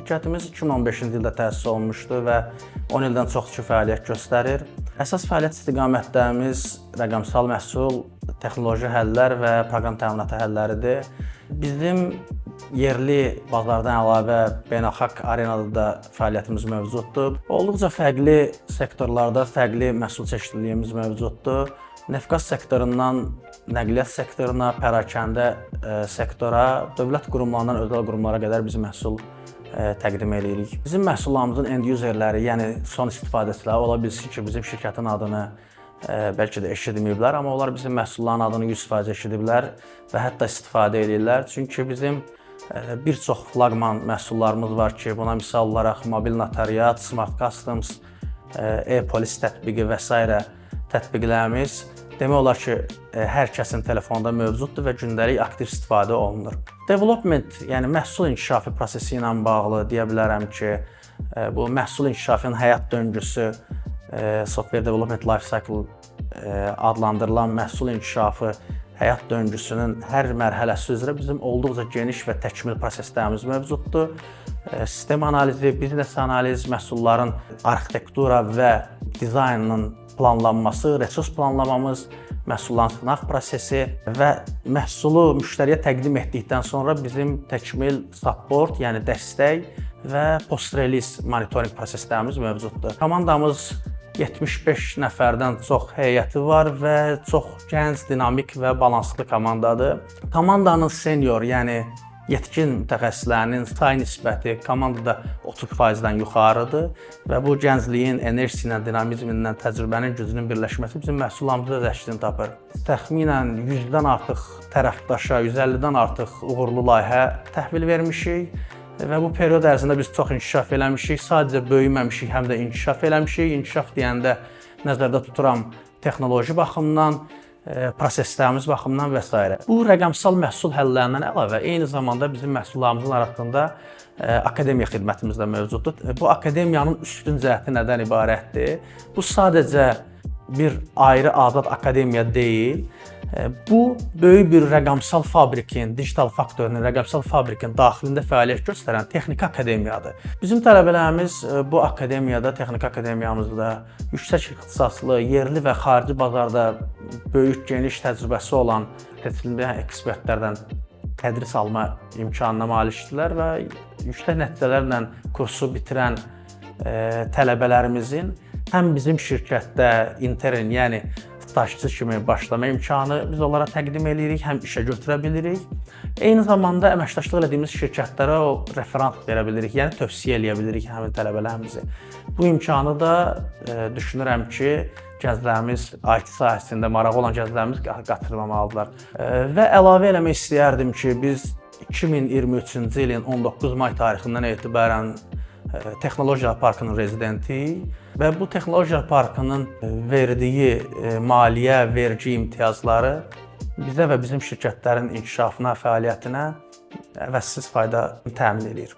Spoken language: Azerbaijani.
Şirkətimiz 2015-ci ildə təsis olunmuşdu və 10 ildən çoxdur ki, fəaliyyət göstərir. Əsas fəaliyyət istiqamətlərimiz rəqəmsal məhsul, texnoloji həllər və proqram təminatı həlləridir. Bizim yerli bazardan əlavə beynəlxalq arenada da fəaliyyətimiz mövcuddur. Olduqca fərqli sektorlarda fərqli məhsul çeşidliyimiz mövcuddur. Neft-qaz sektorundan nəqliyyat sektoruna, pərakəndə sektora, dövlət qurumlarından özəl qurumlara qədər biz məhsul təqdim edirik. Bizim məhsullarımızın end userləri, yəni son istifadəçilər ola bilsin ki, bizim şirkətin adını bəlkə də eşitməyiblər, amma onlar bizim məhsulların adını 100% eşidiblər və hətta istifadə edirlər. Çünki bizim bir çox flaqman məhsullarımız var ki, buna misal olaraq mobil notariat, smart customs, e-polis tətbiqi və s. tətbiqlərimiz demək olar ki, hər kəsin telefonunda mövcuddur və gündəlik aktiv istifadə olunur. Development, yəni məhsul inkişafı prosesi ilə bağlı deyə bilərəm ki, bu məhsul inkişafının həyat döngüsü, Software Development Life Cycle adlandırılan məhsul inkişafı həyat döngüsünün hər mərhələsi üzrə bizim olduqca geniş və təkmil proseslərimiz mövcuddur. Sistem analizi, biznes analiz, məhsulların arxitektura və dizaynının planlanması, resurs planlamamız, məhsulların sınaq prosesi və məhsulu müştəriyə təqdim etdikdən sonra bizim təkmil support, yəni dəstək və post-release monitoring proseslərimiz mövcuddur. Komandamız 75 nəfərdən çox heyəti var və çox gənc, dinamik və balanslı komandadır. Komandanın senior, yəni yetkin mütəxəssislərinin say nisbəti komandada 30%-dən yuxarıdır və bu gəncliyin, enerjisindən, dinamizmindən, təcrübənin gücünün birləşməsi bizim məhsullarımızda öz əksini tapır. Təxminən 100-dən artıq tərəfdaşa, 150-dən artıq uğurlu layihə təhvil vermişik və bu period ərzində biz çox inkişaf eləmişik. Sadəcə böyüməmişik, həm də inkişaf eləmişik. İnkişaf deyəndə nəzərdə tuturam texnoloji baxımdan, proseslərimiz baxımından və s. Bu rəqəmsal məhsul həllərindən əlavə eyni zamanda bizim məhsullarımızın arasında akademiya xidmətimiz də mövcuddur. Bu akademiyanın üstün cəhəti nədən ibarətdir? Bu sadəcə bir ayrı azad akademiya deyil. Bu böyük bir rəqəmsal fabrikin, digital faktorunun, rəqəmsal fabrikin daxilində fəaliyyət göstərən texniki akademiyadır. Bizim tələbələrimiz bu akademiyada, texniki akademiyamızda yüksək ixtisaslı, yerli və xarici bazarda böyük, geniş təcrübəsi olan seçilmiş ekspertlərdən tədris alma imkanına malikdirlər və yüksək nəticələrlə kursu bitirən tələbələrimizin həm bizim şirkətdə intern, yəni stajçı kimi başlama imkanı biz onlara təqdim edirik, həm işə götürə bilirik. Eyni zamanda əməkdaşlıq etdiyimiz şirkətlərə o referans verə bilirik, yəni tövsiyə eləyə bilirik həmin tələbələrimizi. Bu imkanı da düşünürəm ki, gənclərimiz IT sahəsində marağı olan gənclərimiz qatırmamalıdırlar. Və əlavə eləmək istəyərdim ki, biz 2023-cü ilin 19 may tarixindən etibarən Texnologiya Parkının rezidentiyik və bu Texnologiya Parkının verdiyi maliyyə, vergi imtiyazları bizə və bizim şirkətlərin inkişafına, fəaliyyətinə əvəzsiz fayda təmin edir.